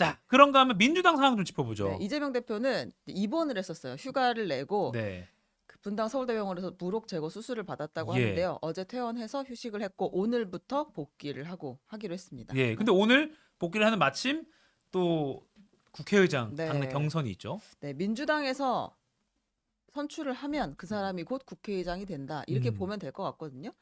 자, 그런가 하면 민주당 상황 좀 네, 짚어보죠. 이재명 대표는 입원을 했었어요. 휴가를 내고 네. 그 분당 서울대병원에서 무록 제거 수술을 받았다고 예. 하는데요. 어제 퇴원해서 휴식을 했고 오늘부터 복귀를 하기로 했습니다. 예. 근데 오늘 복귀를 하는 마침 또 국회의장 당내 네. 경선이 있죠. 네, 민주당에서 선출을 하면 그 사람이 곧 국회의장이 된다. 이렇게 보면 될 것 같거든요.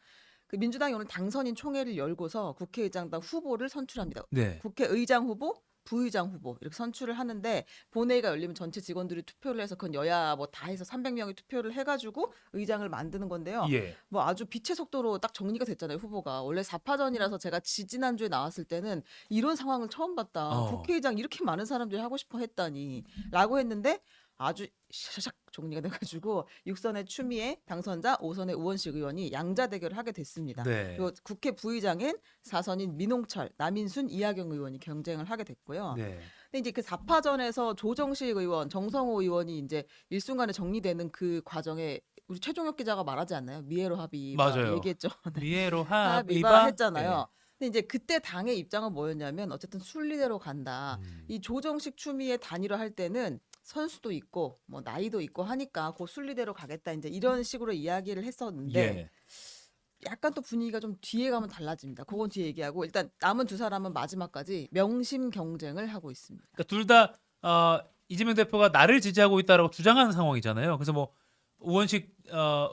그 민주당이 오늘 당선인 총회를 열고서 국회의장당 후보를 선출합니다. 네. 국회의장 후보, 부의장 후보 이렇게 선출을 하는데 본회의가 열리면 전체 직원들이 투표를 해서 그건 여야 뭐 다 해서 300명이 투표를 해가지고 의장을 만드는 건데요. 예. 뭐 아주 빛의 속도로 딱 정리가 됐잖아요, 후보가. 원래 4파전이라서 제가 지지난주에 나왔을 때는 이런 상황을 처음 봤다. 국회의장 이렇게 많은 사람들이 하고 싶어 했다니 라고 했는데 아주 샤샥 정리가 돼가지고 6선의 추미애 당선자, 5선의 우원식 의원이 양자 대결을 하게 됐습니다. 네. 그리고 국회 부의장엔 4선인 민홍철, 남인순, 이하경 의원이 경쟁을 하게 됐고요. 네. 근데 이제 그 4파전에서 조정식 의원, 정성호 의원이 이제 일순간에 정리되는 그 과정에 우리 최종혁 기자가 말하지 않나요? 미에로 합의바 맞아요. 얘기했죠. 미에로 합의바 합의바 했잖아요. 근데 이제 그때 당의 입장은 뭐였냐면 어쨌든 순리대로 간다. 이 조정식 추미애 단일화 할 때는 선수도 있고 뭐 나이도 있고 하니까 그 순리대로 가겠다 이제 이런 식으로 이야기를 했었는데 예. 약간 또 분위기가 좀 뒤에 가면 달라집니다. 그건 뒤에 얘기하고 일단 남은 두 사람은 마지막까지 명심 경쟁을 하고 있습니다. 그러니까 둘 다 이재명 대표가 나를 지지하고 있다라고 주장하는 상황이잖아요. 그래서 뭐 우원식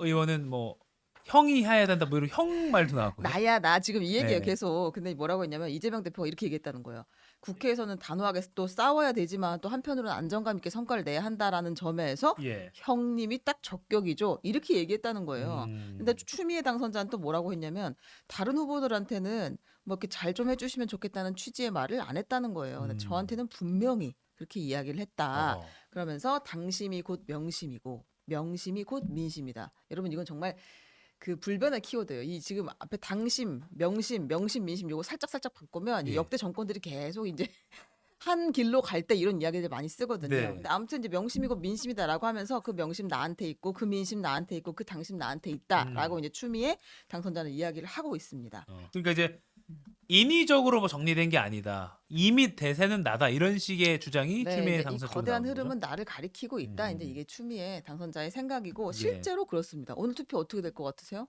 의원은 뭐 형이 해야 된다 뭐 이런 형 말도 나왔고요. 나야 나 지금 이 얘기예요 네. 계속. 근데 뭐라고 했냐면 이재명 대표가 이렇게 얘기했다는 거예요. 국회에서는 단호하게 또 싸워야 되지만 또 한편으로는 안정감 있게 성과를 내야 한다라는 점에서 예. 형님이 딱 적격이죠. 이렇게 얘기했다는 거예요. 음. 근데 추미애 당선자는 또 뭐라고 했냐면 다른 후보들한테는 뭐 이렇게 잘 좀 해주시면 좋겠다는 취지의 말을 안 했다는 거예요. 근데 저한테는 분명히 그렇게 이야기를 했다. 그러면서 당심이 곧 명심이고 명심이 곧 민심이다. 여러분 이건 정말 그 불변의 키워드예요. 이 지금 앞에 당심, 명심, 민심 요거 살짝 바꾸면 이 예. 역대 정권들이 계속 이제 한 길로 갈 때 이런 이야기들 많이 쓰거든요. 네. 근데 아무튼 이제 명심이고 민심이다라고 하면서 그 명심 나한테 있고 그 민심 나한테 있고 그 당심 나한테 있다라고 이제 추미애 당선자는 이야기를 하고 있습니다. 그러니까 이제 인위적으로 뭐 정리된 게 아니다. 이미 대세는 나다 이런 식의 주장이 네, 추미애 이제 이 당선 쪽으로 거대한 나오는 거죠? 흐름은 나를 가리키고 있다. 이제 이게 추미애 당선자의 생각이고 예. 실제로 그렇습니다. 오늘 투표 어떻게 될 것 같으세요?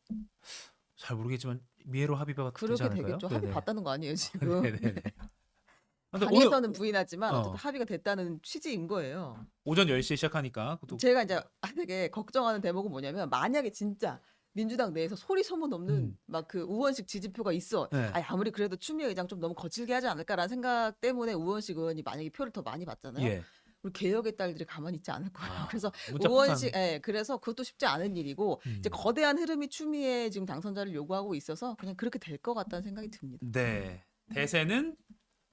잘 모르겠지만 미에로 합의가 되지 그렇게 않을까요? 되겠죠. 합의 네네. 봤다는 거 아니에요 지금? 네네네. 근데 당에서는 부인하지만 어. 어쨌든 합의가 됐다는 취지인 거예요. 오전 10시에 시작하니까 또 제가 이제 되게 걱정하는 대목은 뭐냐면 만약에 진짜 민주당 내에서 소리 소문 없는 막 그 우원식 지지표가 있어. 네. 아니, 아무리 그래도 추미애 의장 좀 너무 거칠게 하지 않을까라는 생각 때문에 우원식 의원이 만약에 표를 더 많이 받잖아요. 예. 우리 개혁의 딸들이 가만히 있지 않을 거예요. 그래서 문자 우원식, 그래서 그것도 쉽지 않은 일이고 음. 이제 거대한 흐름이 추미애 지금 당선자를 요구하고 있어서 그냥 그렇게 될 것 같다는 생각이 듭니다. 네. 대세는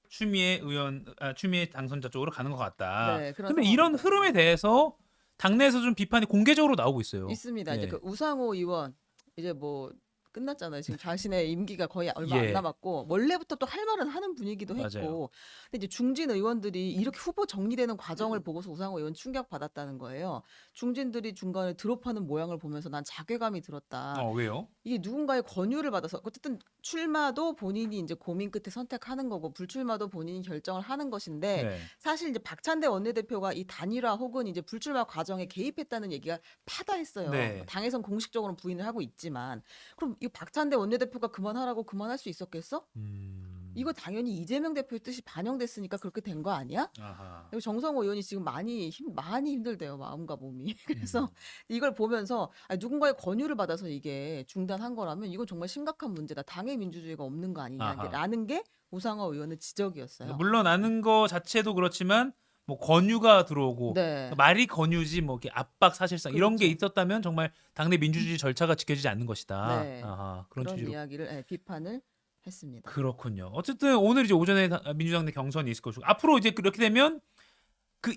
추미애 당선자 쪽으로 가는 것 같다. 네, 그런 근데 이런 상황입니다. 흐름에 대해서 당내에서 좀 비판이 공개적으로 나오고 있어요. 있습니다. 이제 예. 그 우상호 의원 이제 뭐 끝났잖아요. 지금 자신의 임기가 거의 얼마 예. 안 남았고 원래부터 또 할 말은 하는 분위기도 했고. 맞아요. 근데 이제 중진 의원들이 이렇게 후보 정리되는 과정을 보고서 우상호 의원 충격 받았다는 거예요. 중진들이 중간에 드롭하는 모양을 보면서 난 자괴감이 들었다. 왜요? 이게 누군가의 권유를 받아서 어쨌든 출마도 본인이 이제 고민 끝에 선택하는 거고 불출마도 본인이 결정을 하는 것인데 네. 사실 이제 박찬대 원내대표가 이 단일화 혹은 이제 불출마 과정에 개입했다는 얘기가 파다했어요. 네. 당에선 공식적으로 부인을 하고 있지만 그럼 이 박찬대 원내대표가 그만하라고 그만할 수 있었겠어? 이거 당연히 이재명 대표의 뜻이 반영됐으니까 그렇게 된 거 아니야? 아하. 그리고 정성호 의원이 지금 많이 힘들대요, 마음과 몸이. 그래서 이걸 보면서 누군가의 권유를 받아서 이게 중단한 거라면 이건 정말 심각한 문제다. 당의 민주주의가 없는 거 아하. 아니냐라는 게 우상호 의원의 지적이었어요. 물러나는 거 자체도 그렇지만 뭐 권유가 들어오고 네. 말이 권유지 뭐 이렇게 압박 사실상 이런 게 그렇죠. 있었다면 정말 당내 민주주의 절차가 지켜지지 않는 것이다. 네. 아하, 그런 그런 취지로. 이야기를 비판을 했습니다. 그렇군요. 어쨌든 오늘 이제 오전에 민주당 내 경선이 있을 것이고 앞으로 이제 그렇게 되면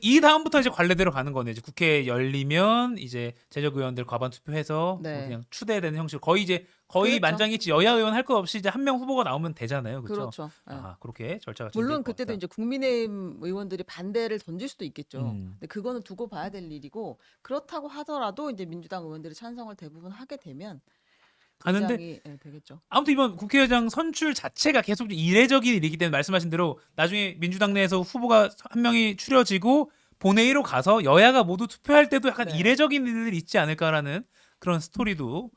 이 다음부터 이제 관례대로 가는 거네. 이제 국회 열리면 이제 재적 의원들 과반 투표해서 네. 뭐 그냥 추대되는 형식으로 거의 그렇죠. 만장일치 여야 의원 할 것 없이 이제 한 명 후보가 나오면 되잖아요. 그렇죠? 그렇죠. 네. 그렇게 절차가 물론 진행될 것 그때도 같다. 이제 국민의힘 의원들이 반대를 던질 수도 있겠죠. 음. 근데 그거는 두고 봐야 될 일이고 그렇다고 하더라도 이제 민주당 의원들이 찬성을 대부분 하게 되면 가는데 의장이 예, 되겠죠. 아무튼 이번 국회의장 선출 자체가 계속 이례적인 일이기 때문에 말씀하신 대로 나중에 민주당 내에서 후보가 한 명이 추려지고 본회의로 가서 여야가 모두 투표할 때도 약간 네. 이례적인 일들이 있지 않을까라는 그런 스토리도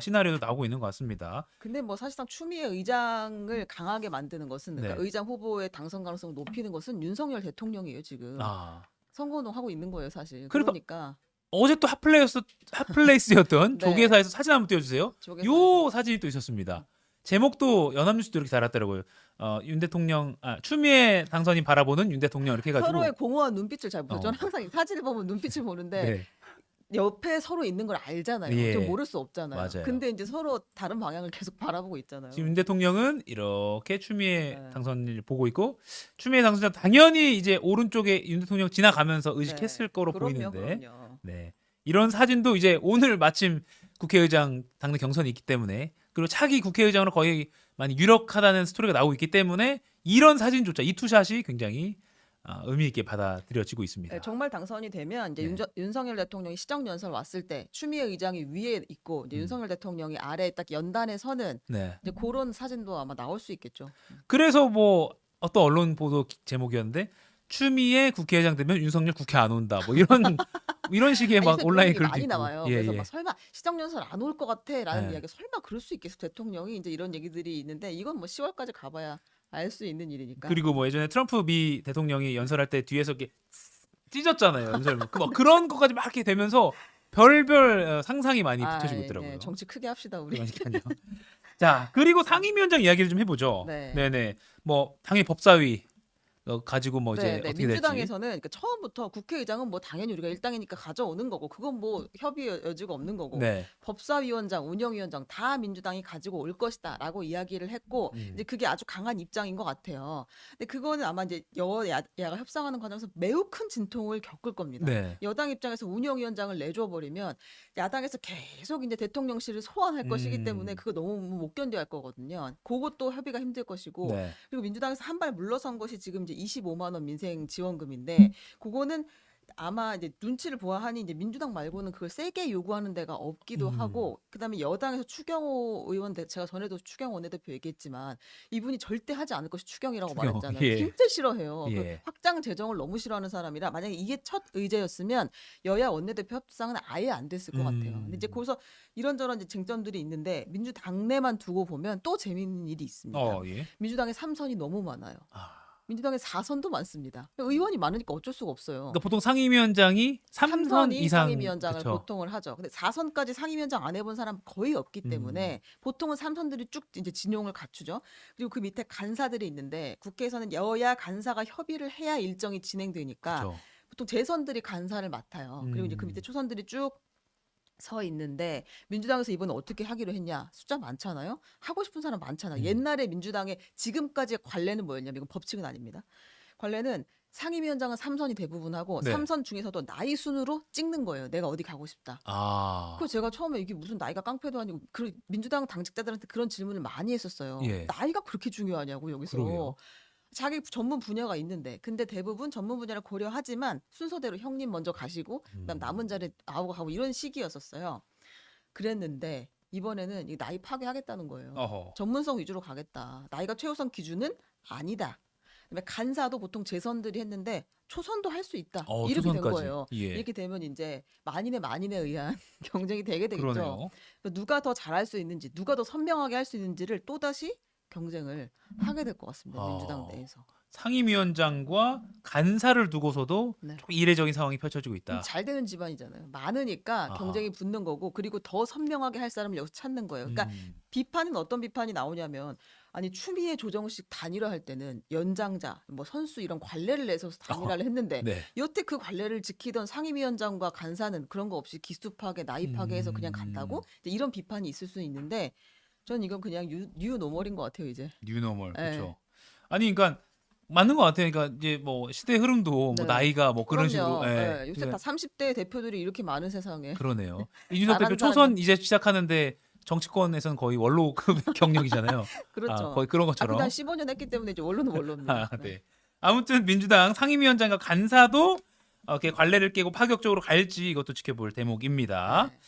시나리오도 나오고 있는 것 같습니다. 근데 뭐 사실상 추미애 의장을 강하게 만드는 것은 그러니까 네. 의장 후보의 당선 가능성을 높이는 것은 윤석열 대통령이에요 지금. 아, 선거운동 하고 있는 거예요 사실. 그러니까 그러니까 어제 또 핫플레이스였던 네. 조계사에서 사진 한번 띄워주세요. 조계사에서. 요 사진이 또 있었습니다. 제목도 연합뉴스도 이렇게 달았더라고요. 윤 대통령, 추미애 당선인 바라보는 윤 대통령 이렇게 해가지고. 서로의 공허한 눈빛을 잘 보죠. 어. 저는 항상 이 사진을 보면 눈빛을 보는데 네. 옆에 서로 있는 걸 알잖아요. 예. 좀 모를 수 없잖아요. 맞아요. 근데 이제 서로 다른 방향을 계속 바라보고 있잖아요. 지금 윤 대통령은 이렇게 추미애 네. 당선인을 보고 있고 추미애 당선자 당연히 이제 오른쪽에 윤 대통령 지나가면서 의식했을 거로 그럼요, 보이는데 그럼요. 네. 이런 사진도 이제 오늘 마침 국회의장 당내 경선이 있기 때문에 그리고 차기 국회의장으로 거의 많이 유력하다는 스토리가 나오고 있기 때문에 이런 사진조차 이 투샷이 굉장히 의미 있게 받아들여지고 있습니다. 네, 정말 당선이 되면 이제 네. 윤석열 대통령이 시정연설 왔을 때 추미애 의장이 위에 있고 이제 윤석열 대통령이 아래에 딱 연단에 서는 네. 이제 그런 사진도 아마 나올 수 있겠죠. 그래서 뭐 어떤 언론 보도 제목이었는데 추미애 국회의장 되면 윤석열 국회 안 온다. 뭐 이런 식의 아니, 막 요새 온라인 그런 글도 얘기 많이 있고. 나와요. 예, 그래서 예. 막 설마 시정연설 안 올 것 같아라는 네. 이야기 설마 그럴 수 있겠어 대통령이 이제 이런 얘기들이 있는데 이건 뭐 10월까지 가봐야 알 수 있는 일이니까. 그리고 뭐 예전에 트럼프 미 대통령이 연설할 때 뒤에서 이렇게 찢었잖아요. 연설. 뭐 그런 것까지 막 이렇게 되면서 별별 상상이 많이 붙여지고 예, 있더라고요. 정치 크게 합시다 우리. 그러니까요. 자, 그리고 상임위원장 이야기를 좀 해보죠. 네. 네네. 뭐 당연히 법사위 가지고 뭐 이제 네, 어떻게 될지. 민주당에서는 그러니까 처음부터 국회의장은 뭐 당연히 우리가 일당이니까 가져오는 거고 그건 뭐 협의 여지가 없는 거고 네. 법사위원장, 운영위원장 다 민주당이 가지고 올 것이다라고 이야기를 했고 이제 그게 아주 강한 입장인 것 같아요. 근데 그거는 아마 이제 여야가 협상하는 과정에서 매우 큰 진통을 겪을 겁니다. 네. 여당 입장에서 운영위원장을 내줘 버리면 야당에서 계속 이제 대통령실을 소환할 것이기 때문에 그거 너무 못 견뎌할 거거든요. 그것도 협의가 힘들 것이고 네. 그리고 민주당에서 한 발 물러선 것이 지금 이제 25만 원 민생 지원금인데 그거는 아마 이제 눈치를 보아하니 이제 민주당 말고는 그걸 세게 요구하는 데가 없기도 하고 그다음에 여당에서 추경호 의원 제가 전에도 추경호 원내대표 얘기했지만 이분이 절대 하지 않을 것이 추경이라고 추경, 말했잖아요. 예. 진짜 싫어해요. 그 예. 확장 재정을 너무 싫어하는 사람이라 만약에 이게 첫 의제였으면 여야 원내대표 협상은 아예 안 됐을 것 같아요. 근데 이제 거기서 이런저런 이제 쟁점들이 있는데 민주당 내만 두고 보면 또 재미있는 일이 있습니다. 예. 민주당의 3선이 너무 많아요. 아. 민주당의 4선도 많습니다. 의원이 많으니까 어쩔 수가 없어요. 그러니까 보통 상임위원장이 3선 3선이 이상 상임위원장을 그쵸. 보통을 하죠. 근데 4선까지 상임위원장 안 해본 사람 거의 없기 때문에 보통은 3선들이 쭉 이제 진용을 갖추죠. 그리고 그 밑에 간사들이 있는데 국회에서는 여야 간사가 협의를 해야 일정이 진행되니까 그쵸. 보통 재선들이 간사를 맡아요. 그리고 이제 그 밑에 음. 초선들이 쭉 서 있는데 민주당에서 이번에 어떻게 하기로 했냐? 숫자 많잖아요. 하고 싶은 사람 많잖아요. 옛날에 민주당의 지금까지의 관례는 뭐였냐면 이건 법칙은 아닙니다. 관례는 상임위원장은 3선이 대부분 하고 네. 3선 중에서도 나이 순으로 찍는 거예요. 내가 어디 가고 싶다. 아. 그래서 제가 처음에 이게 무슨 나이가 깡패도 아니고 민주당 당직자들한테 그런 질문을 많이 했었어요. 예. 나이가 그렇게 중요하냐고 여기서. 그러게요. 자기 전문 분야가 있는데 근데 대부분 전문 분야를 고려하지만 순서대로 형님 먼저 가시고 그다음 남은 자리 나오고 가고 이런 식이었었어요. 그랬는데 이번에는 이 나이 파괴하겠다는 거예요. 어허. 전문성 위주로 가겠다. 나이가 최우선 기준은 아니다. 그다음에 간사도 보통 재선들이 했는데 초선도 할 수 있다. 이렇게 된 초선까지. 거예요. 예. 이렇게 되면 이제 만인에 의한 경쟁이 되게 되겠죠. 그러네요. 누가 더 잘할 수 있는지, 누가 더 선명하게 할 수 있는지를 또다시 경쟁을 하게 될 것 같습니다. 민주당 내에서. 상임위원장과 간사를 두고서도 네. 조금 이례적인 상황이 펼쳐지고 있다. 잘 되는 집안이잖아요. 많으니까 아하. 경쟁이 붙는 거고 그리고 더 선명하게 할 사람을 여기서 찾는 거예요. 그러니까 비판은 어떤 비판이 나오냐면 아니 추미애 조정식 단일화할 때는 연장자, 뭐 선수 이런 관례를 내서 단일화를 했는데 네. 여태 그 관례를 지키던 상임위원장과 간사는 그런 거 없이 기수파게 나이파게 해서 그냥 간다고 이제 이런 비판이 있을 수 있는데 전 이건 그냥 뉴 노멀인 것 같아요 이제. 뉴노멀. 네. 그렇죠. 아니 그러니까 맞는 것 같아요. 그러니까 이제 뭐 시대 흐름도 뭐 네. 나이가 뭐 그런 그럼요. 식으로 예, 요새 그러니까 다 30대 대표들이 이렇게 많은 세상에. 그러네요. 이준석 대표 잘하는 초선 이제 시작하는데 정치권에서는 거의 원로급 경력이잖아요. 그렇죠. 거의 그런 것처럼. 그다음 15년 했기 때문에 이제 원로는 원로입니다. 네. 아무튼 민주당 상임위원장과 간사도 이렇게 관례를 깨고 파격적으로 갈지 이것도 지켜볼 대목입니다. 네.